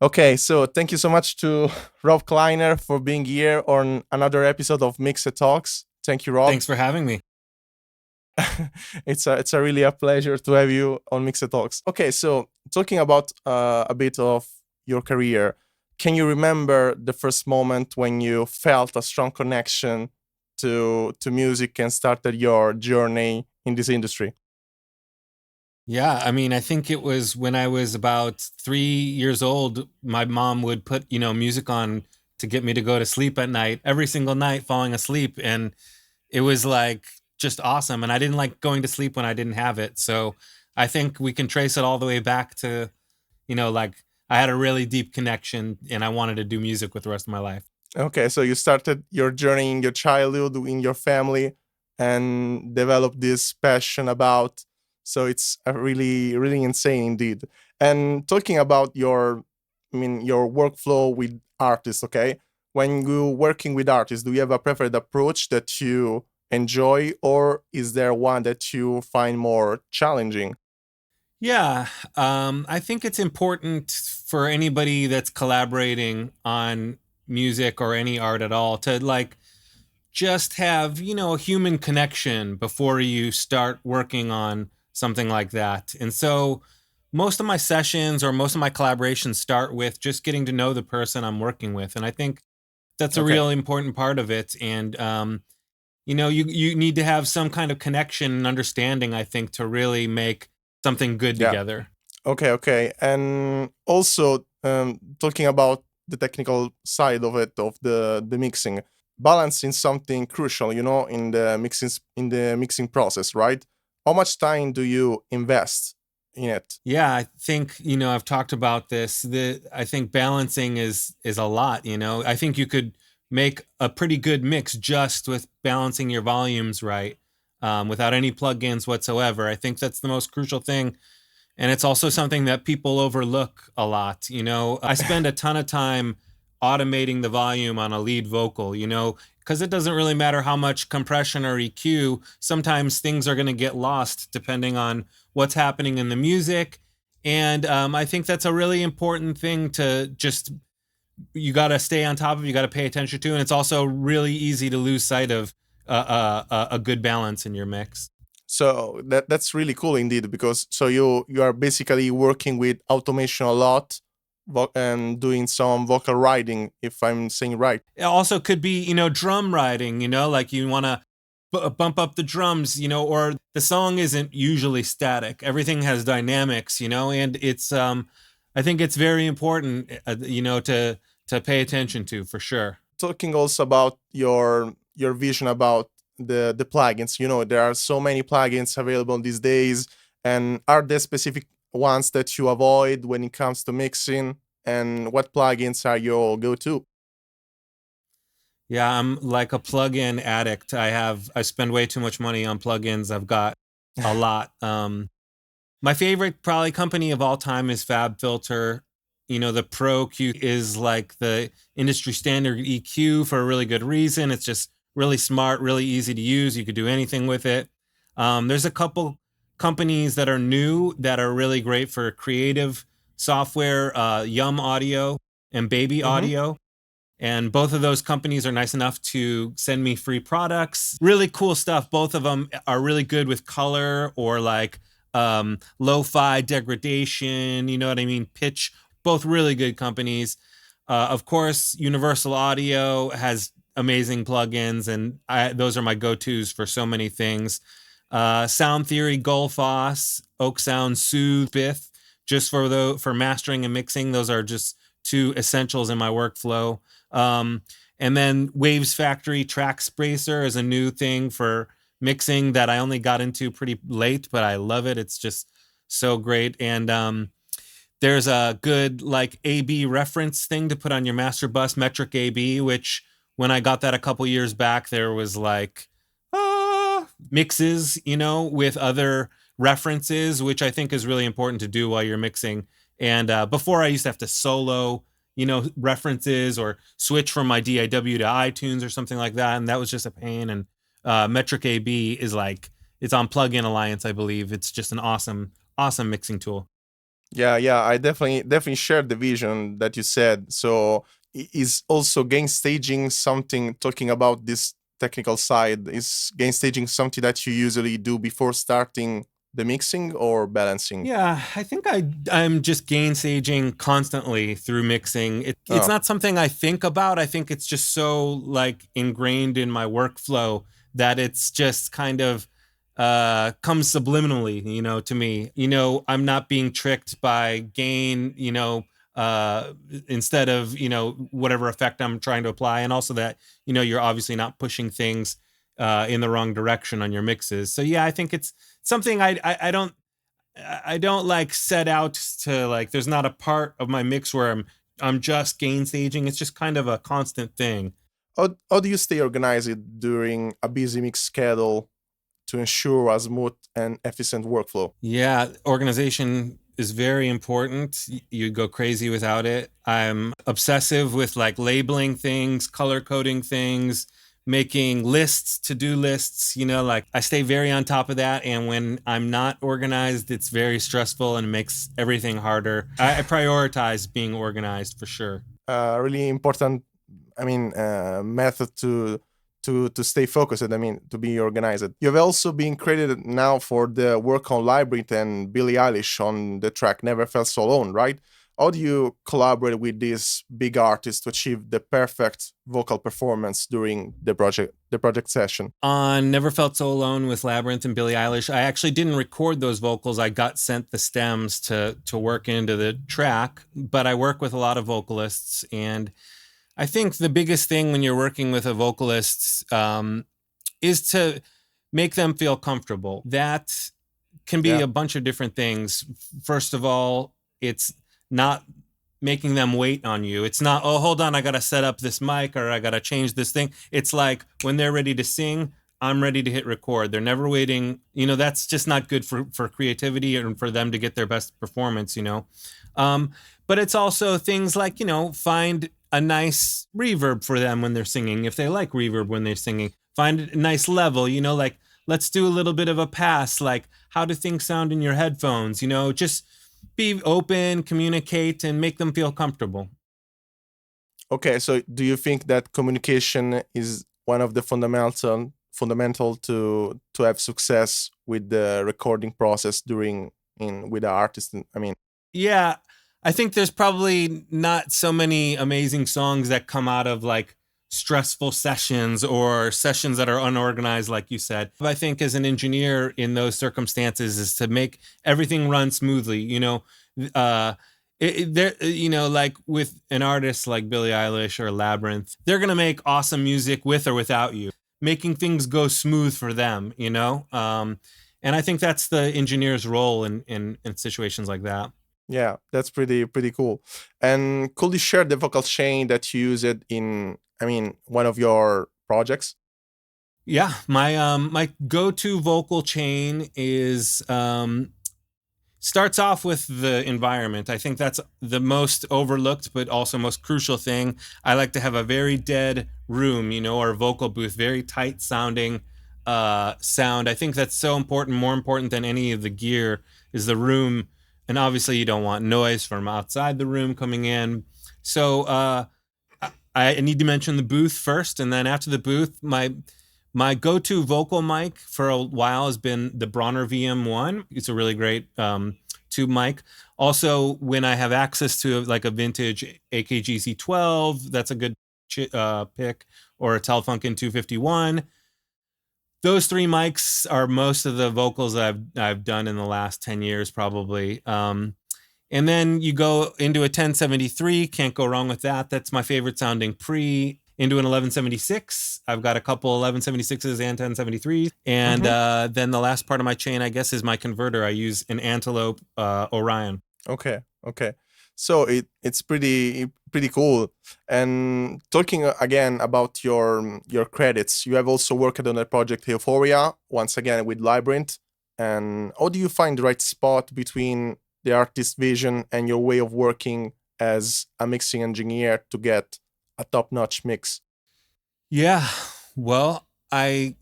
Okay, so thank you so much to Rob Kleiner for being here on another episode of Mixed Talks. Thank you, Rob. Thanks for having me. It's a really a pleasure to have you on Mixed Talks. Okay, so talking about a bit of your career, can you remember the first moment when you felt a strong connection to music and started your journey in this industry? Yeah, I mean, I think it was when I was about 3 years old. My mom would put, music on to get me to go to sleep at night, every single night, falling asleep. And it was like just awesome. And I didn't like going to sleep when I didn't have it. So I think we can trace it all the way back to, like I had a really deep connection and I wanted to do music with the rest of my life. Okay, so you started your journey in your childhood in your family and developed this passion about. So it's a really insane indeed. And talking about your workflow with artists, okay? When you working with artists, do you have a preferred approach that you enjoy, or is there one that you find more challenging? Yeah, I think it's important for anybody that's collaborating on music or any art at all to like just have, a human connection before you start working on something like that. And so most of my sessions or most of my collaborations start with just getting to know the person I'm working with. And I think that's a Okay. real important part of it. And, you need to have some kind of connection and understanding, I think, to really make something good Yeah. together. Okay, okay. And also, talking about the technical side of it, of the mixing, balancing something crucial, in the mixing process, right? How much time do you invest in it? Yeah, I think, I've talked about this. I think balancing is a lot, I think you could make a pretty good mix just with balancing your volumes right, without any plugins whatsoever. I think that's the most crucial thing. And it's also something that people overlook a lot. I spend a ton of time automating the volume on a lead vocal, because it doesn't really matter how much compression or EQ. Sometimes things are going to get lost depending on what's happening in the music. And I think that's a really important thing to just, you got to stay on top of, you got to pay attention to. And it's also really easy to lose sight of a good balance in your mix. So that's really cool indeed, because so you are basically working with automation a lot, and doing some vocal writing, if I'm saying right. It also could be, drum writing, like you want to bump up the drums, or the song isn't usually static. Everything has dynamics, and I think it's very important, to pay attention to for sure. Talking also about your vision about the plugins. There are so many plugins available these days, and are there specific ones that you avoid when it comes to mixing, and what plugins are your go-to? Yeah, I'm like a plug-in addict. I spend way too much money on plugins. I've got a lot. My favorite probably company of all time is Fab Filter. The Pro Q is like the industry standard EQ for a really good reason. It's just really smart, really easy to use. You could do anything with it. There's a couple companies that are new that are really great for creative software, Yum Audio and Baby Hmm. Audio. And both of those companies are nice enough to send me free products. Really cool stuff. Both of them are really good with color or like lo-fi degradation, you know what I mean? Pitch, both really good companies. Of course, Universal Audio has amazing plugins, and those are my go-tos for so many things. Sound Theory, Gullfoss, Oak Sound, Soothe, Bith, just for mastering and mixing. Those are just two essentials in my workflow. Um, and then Waves Factory Track Spracer is a new thing for mixing that I only got into pretty late, but I love it. It's just so great. And there's a good like AB reference thing to put on your master bus, metric AB, which when I got that a couple years back, there was like mixes, with other references, which I think is really important to do while you're mixing. And before I used to have to solo, references or switch from my DAW to iTunes or something like that. And that was just a pain. And Metric AB is like, it's on Plugin Alliance, I believe. It's just an awesome, awesome mixing tool. Yeah, I definitely share the vision that you said. So is also gain staging something, talking about this technical side, is gain staging something that you usually do before starting the mixing or balancing? Yeah, I think I'm just gainsaging constantly through mixing. It's Oh, not something I think about. I think it's just so like ingrained in my workflow that it's just kind of comes subliminally, to me. I'm not being tricked by gain, uh instead of, whatever effect I'm trying to apply, and also that, you're obviously not pushing things in the wrong direction on your mixes. So yeah, I think it's something I don't like set out to, like, there's not a part of my mix where I'm just gainstaging. It's just kind of a constant thing. how do you stay organized during a busy mix schedule to ensure a smooth and efficient workflow? Yeah, organization is very important. You go crazy without it. I'm obsessive with like labeling things, color coding things, making lists, to-do lists, like I stay very on top of that. And when I'm not organized, it's very stressful and makes everything harder. I prioritize being organized for sure. Really important, method to stay focused. I mean, to be organized. You've also been credited now for the work on Labrinth and Billie Eilish on the track "Never Felt So Alone," right? How do you collaborate with these big artists to achieve the perfect vocal performance during the project session? On Never Felt So Alone with Labyrinth and Billie Eilish, I actually didn't record those vocals. I got sent the stems to work into the track, but I work with a lot of vocalists, and I think the biggest thing when you're working with a vocalist is to make them feel comfortable. That can be Yeah. a bunch of different things. First of all, it's not making them wait on you. It's not, oh, hold on, I got to set up this mic or I got to change this thing. It's like when they're ready to sing, I'm ready to hit record. They're never waiting. That's just not good for creativity and for them to get their best performance. Um, but it's also things like, find a nice reverb for them when they're singing. If they like reverb when they're singing, find a nice level, like let's do a little bit of a pass. Like, how do things sound in your headphones? Just be open, communicate, and make them feel comfortable. Okay, so do you think that communication is one of the fundamental to have success with the recording process during in with the artist? I mean, Yeah, I think there's probably not so many amazing songs that come out of like stressful sessions or sessions that are unorganized, like you said. I think as an engineer in those circumstances is to make everything run smoothly. Uh, there, like with an artist like Billie Eilish or Labyrinth, they're gonna make awesome music with or without you, making things go smooth for them. And I think that's the engineer's role in situations like that. yeah, that's pretty cool. And could you share the vocal chain that you use it in? I mean, one of your projects. Yeah, my go-to vocal chain is starts off with the environment. I think that's the most overlooked but also most crucial thing. I like to have a very dead room, or vocal booth, very tight sounding sound. I think that's so important, more important than any of the gear is the room. And obviously you don't want noise from outside the room coming in. So I need to mention the booth first, and then after the booth, my go-to vocal mic for a while has been the Bronner VM1. It's a really great tube mic. Also, when I have access to like a vintage AKG C12, that's a good pick, or a Telefunken 251. Those three mics are most of the vocals that I've done in the last 10 years, probably. And then you go into a 1073, can't go wrong with that. That's my favorite sounding pre. Into an 1176. I've got a couple 1176s and 1073s. And Mm-hmm. then the last part of my chain, I guess, is my converter. I use an Antelope Orion. Okay, okay. So it's pretty cool. And talking again about your credits, you have also worked on a project Euphoria once again with Labyrinth. And how do you find the right spot between the artist's vision and your way of working as a mixing engineer to get a top-notch mix? Yeah. Well, I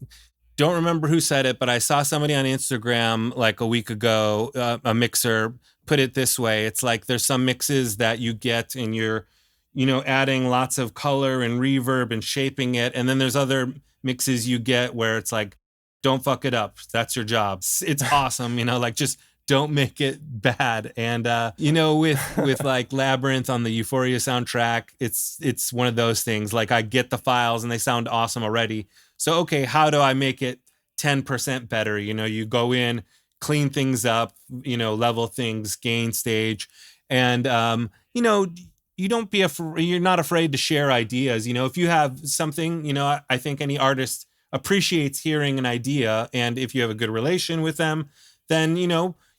don't remember who said it, but I saw somebody on Instagram like a week ago, a mixer put it this way. It's like there's some mixes that you get and you're, adding lots of color and reverb and shaping it. And then there's other mixes you get where it's like, don't fuck it up. That's your job. It's awesome. Like just don't make it bad. And, with like Labyrinth on the Euphoria soundtrack, it's one of those things. Like I get the files and they sound awesome already. So, okay, how do I make it 10% better? You go in, clean things up, level things, gain stage. And, you don't be you're not afraid to share ideas. If you have something, I think any artist appreciates hearing an idea. And if you have a good relation with them, then,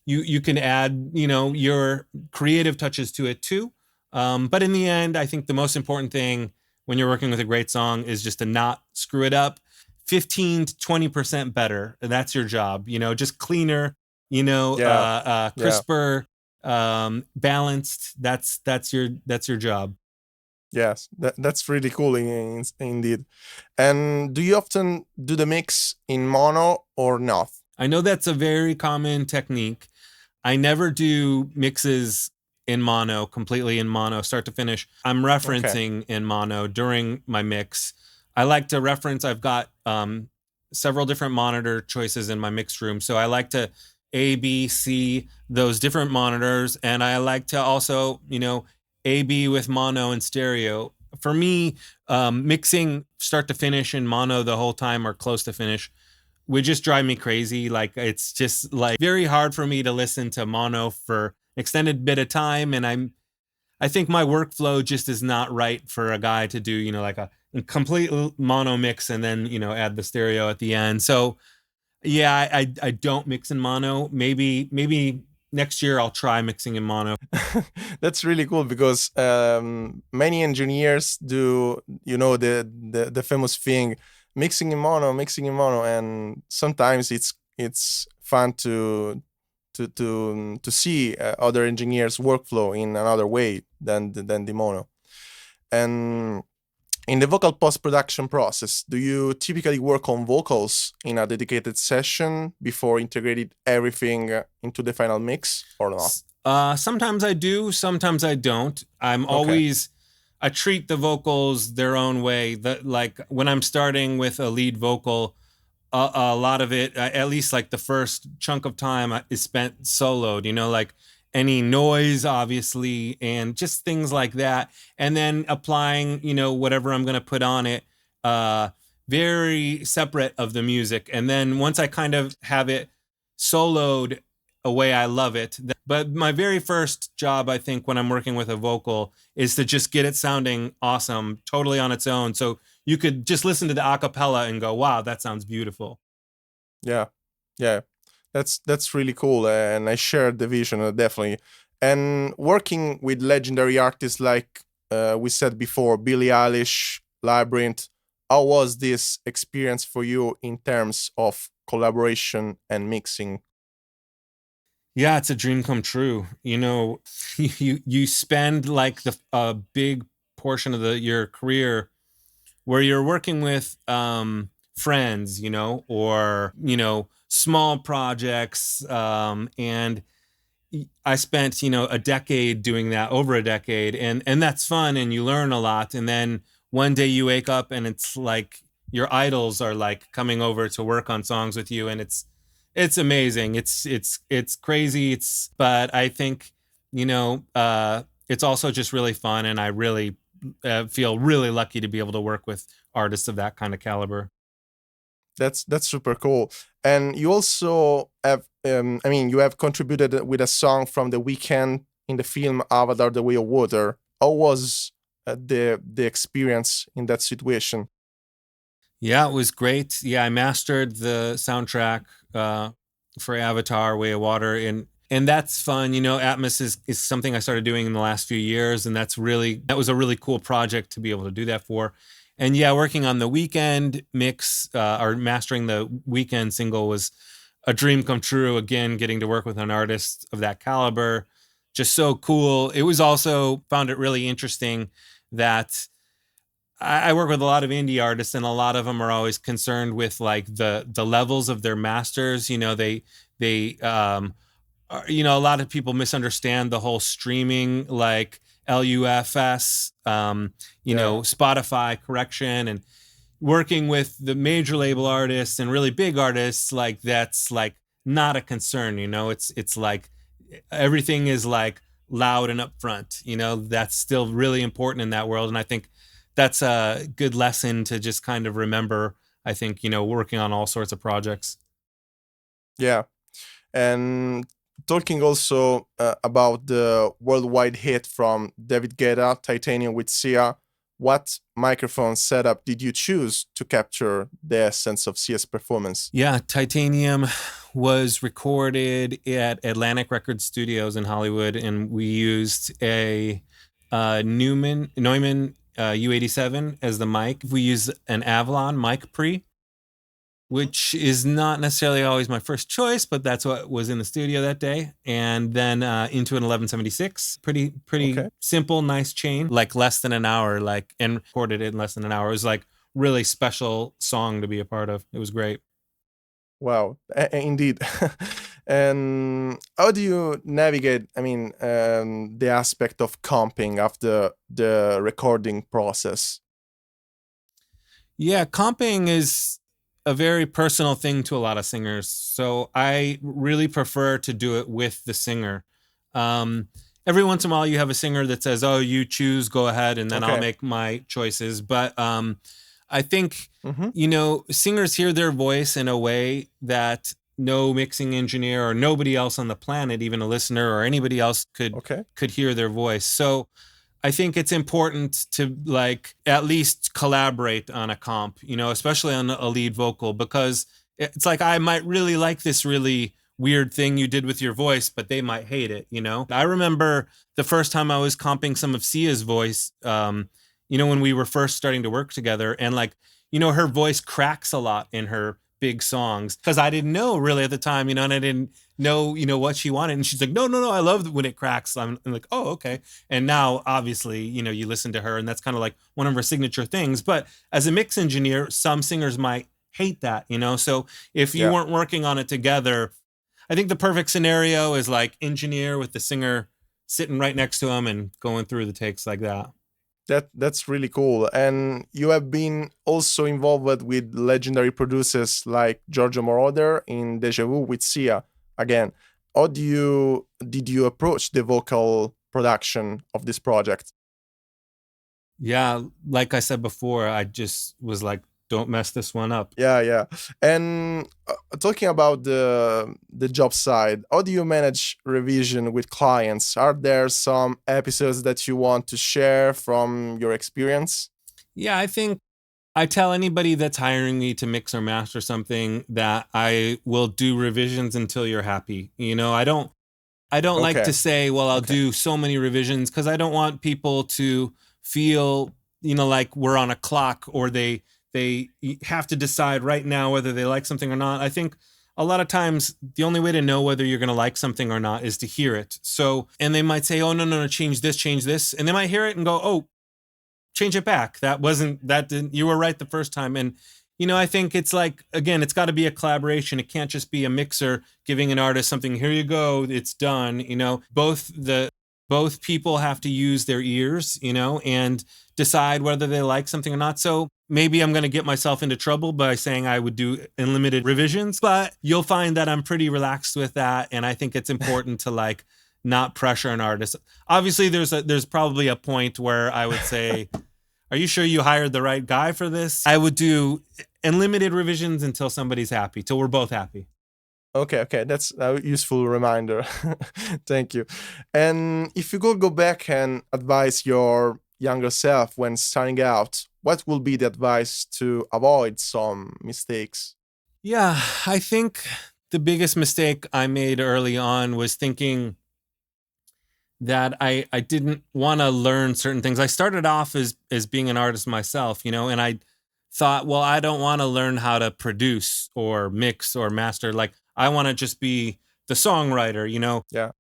you can add, your creative touches to it too. But in the end, I think the most important thing when you're working with a great song is just to not screw it up. 15 to 20% better. That's your job, just cleaner, crisper, balanced. That's your job. Yes, that's really cool indeed. And do you often do the mix in mono or not? I know that's a very common technique. I never do mixes in mono, completely in mono, start to finish. I'm referencing in mono during my mix. I like to reference. I've got several different monitor choices in my mix room. So I like to A, B, C, those different monitors. And I like to also, A, B with mono and stereo. For me, mixing start to finish in mono the whole time or close to finish would just drive me crazy. Like it's just like very hard for me to listen to mono for an extended bit of time. And I think my workflow just is not right for a guy to do, like a complete mono mix and then, add the stereo at the end. So yeah, I don't mix in mono. Maybe next year I'll try mixing in mono. That's really cool because many engineers do, the famous thing, mixing in mono, and sometimes it's fun to see other engineers' workflow in another way than the mono. And in the vocal post-production process, do you typically work on vocals in a dedicated session before integrating everything into the final mix or not? Sometimes I do, sometimes I don't. I treat the vocals their own way. Like when I'm starting with a lead vocal, a lot of it, at least like the first chunk of time is spent soloed, like any noise, obviously, and just things like that. And then applying, whatever I'm going to put on it, very separate of the music. And then once I kind of have it soloed a way I love it. But my very first job, I think, when I'm working with a vocal is to just get it sounding awesome, totally on its own. So you could just listen to the acapella and go, wow, that sounds beautiful. Yeah. That's really cool, and I share the vision, definitely. And working with legendary artists like we said before, Billie Eilish, Labrinth, how was this experience for you in terms of collaboration and mixing? Yeah, it's a dream come true. You spend like a big portion of your career where you're working with friends, or small projects, and I spent a decade doing that, over a decade, and that's fun and you learn a lot. And then one day you wake up and it's like your idols are like coming over to work on songs with you, and it's amazing. It's crazy. But I think it's also just really fun, and I really feel really lucky to be able to work with artists of that kind of caliber. That's super cool. And you also have, you have contributed with a song from the Weeknd in the film Avatar: The Way of Water. How was the experience in that situation? Yeah, it was great. Yeah, I mastered the soundtrack for Avatar: Way of Water, and that's fun. Atmos is something I started doing in the last few years, and that was a really cool project to be able to do that for. And yeah, working on the Weeknd mix or mastering the Weeknd single was a dream come true. Again, getting to work with an artist of that caliber, just so cool. It was also found it really interesting that I work with a lot of indie artists, and a lot of them are always concerned with like the levels of their masters. They a lot of people misunderstand the whole streaming, like LUFS, Yeah. Spotify correction, and working with the major label artists and really big artists, like that's like not a concern. It's like everything is like loud and upfront. That's still really important in that world, and I think that's a good lesson to just kind of remember. I think working on all sorts of projects. Yeah. And talking also about the worldwide hit from David Guetta, Titanium with Sia, what microphone setup did you choose to capture the essence of Sia's performance? Yeah, Titanium was recorded at Atlantic Record Studios in Hollywood, and we used a Neumann U87 as the mic. We used an Avalon mic pre, which is not necessarily always my first choice, but that's what was in the studio that day. And then into an 1176, pretty Okay. simple, nice chain, like less than an hour, and recorded it in less than an hour. It was like really special song to be a part of. It was great. Wow, indeed. And how do you navigate? I mean, the aspect of comping after the recording process. Yeah, comping is a very personal thing to a lot of singers. So I really prefer to do it with the singer. Um, every once in a while, you have a singer that says, "Oh, you choose, go ahead," and then I'll Okay. make my choices. But I think Mm-hmm. singers hear their voice in a way that no mixing engineer or nobody else on the planet, even a listener or anybody else, Okay. could hear their voice. So I think it's important to like at least collaborate on a comp, especially on a lead vocal, because it's like I might really like this really weird thing you did with your voice, but they might hate it. I remember the first time I was comping some of Sia's voice, when we were first starting to work together, and like, her voice cracks a lot in her big songs because I didn't know really at the time, and I didn't know, what she wanted. And she's like, no, no, no, I love when it cracks. I'm like, oh, okay. And now obviously, you listen to her and that's kind of like one of her signature things. But as a mix engineer, some singers might hate that. So if you Yeah. weren't working on it together, I think the perfect scenario is like engineer with the singer sitting right next to him and going through the takes like that. That's really cool. And you have been also involved with legendary producers like Giorgio Moroder in Deja Vu with Sia. Again, how did you approach the vocal production of this project? Yeah, like I said before, I just was like, don't mess this one up. Yeah, yeah. And talking about the job side, how do you manage revision with clients? Are there some episodes that you want to share from your experience? Yeah, I think I tell anybody that's hiring me to mix or master something that I will do revisions until you're happy. I don't like Okay. to say, well, I'll Okay. do so many revisions because I don't want people to feel, like we're on a clock or they have to decide right now whether they like something or not. I think a lot of times the only way to know whether you're going to like something or not is to hear it. So, and they might say, "Oh, no, no, no, change this." And they might hear it and go, "Oh, change it back. That didn't, you were right the first time." And, I think it's like, again, it's got to be a collaboration. It can't just be a mixer giving an artist something, here you go, it's done. Both people have to use their ears, and decide whether they like something or not. So maybe I'm going to get myself into trouble by saying I would do unlimited revisions, but you'll find that I'm pretty relaxed with that. And I think it's important to like not pressure an artist. Obviously, there's probably a point where I would say, "Are you sure you hired the right guy for this?" I would do unlimited revisions until somebody's happy, till we're both happy. Okay, okay, that's a useful reminder. Thank you. And if you could go back and advise your younger self when starting out, what will be the advice to avoid some mistakes? Yeah, I think the biggest mistake I made early on was thinking that I didn't want to learn certain things. I started off as being an artist myself, and I thought, well, I don't want to learn how to produce or mix or master. Like I want to just be the songwriter. Yeah.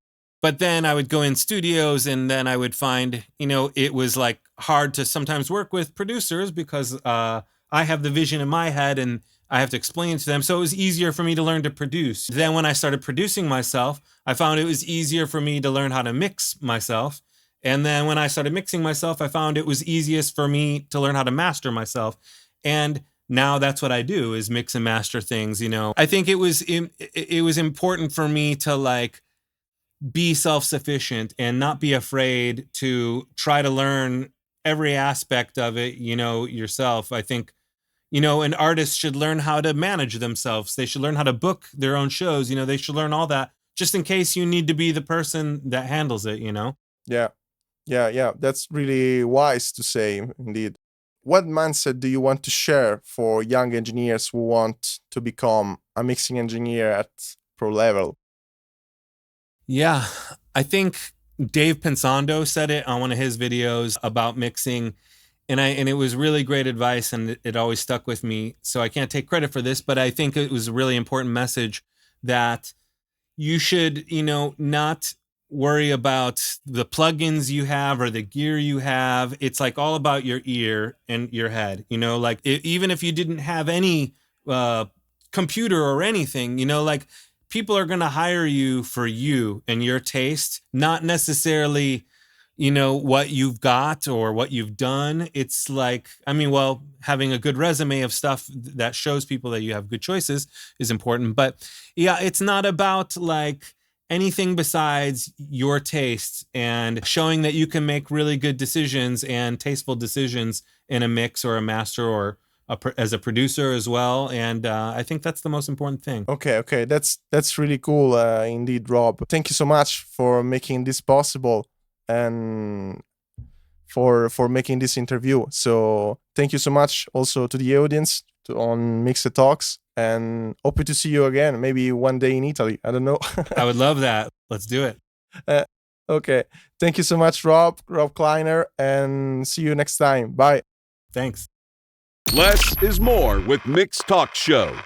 But then I would go in studios and then I would find, it was like hard to sometimes work with producers because I have the vision in my head and I have to explain it to them. So it was easier for me to learn to produce. Then when I started producing myself, I found it was easier for me to learn how to mix myself. And then when I started mixing myself, I found it was easiest for me to learn how to master myself. And now that's what I do, is mix and master things. I think it was important for me to like be self-sufficient and not be afraid to try to learn every aspect of it, yourself. I think, an artist should learn how to manage themselves. They should learn how to book their own shows. They should learn all that just in case you need to be the person that handles it. Yeah, yeah. That's really wise to say, indeed. What mindset do you want to share for young engineers who want to become a mixing engineer at pro level? Yeah, I think Dave Pensando said it on one of his videos about mixing, and it was really great advice, and it always stuck with me. So I can't take credit for this, but I think it was a really important message that you should, not worry about the plugins you have or the gear you have. It's like all about your ear and your head. Like even if you didn't have any computer or anything, like people are going to hire you for you and your taste, not necessarily, what you've got or what you've done. It's like, having a good resume of stuff that shows people that you have good choices is important. But yeah, it's not about like anything besides your taste and showing that you can make really good decisions and tasteful decisions in a mix or a master or as a producer as well. And I think that's the most important thing. Okay. That's really cool, indeed, Rob. Thank you so much for making this possible and for making this interview. So thank you so much also to the audience on Mixed Talks, and hope to see you again, maybe one day in Italy. I don't know. I would love that. Let's do it. Okay. Thank you so much, Rob Kleiner, and see you next time. Bye. Thanks. Less is more with Mix Talk Show.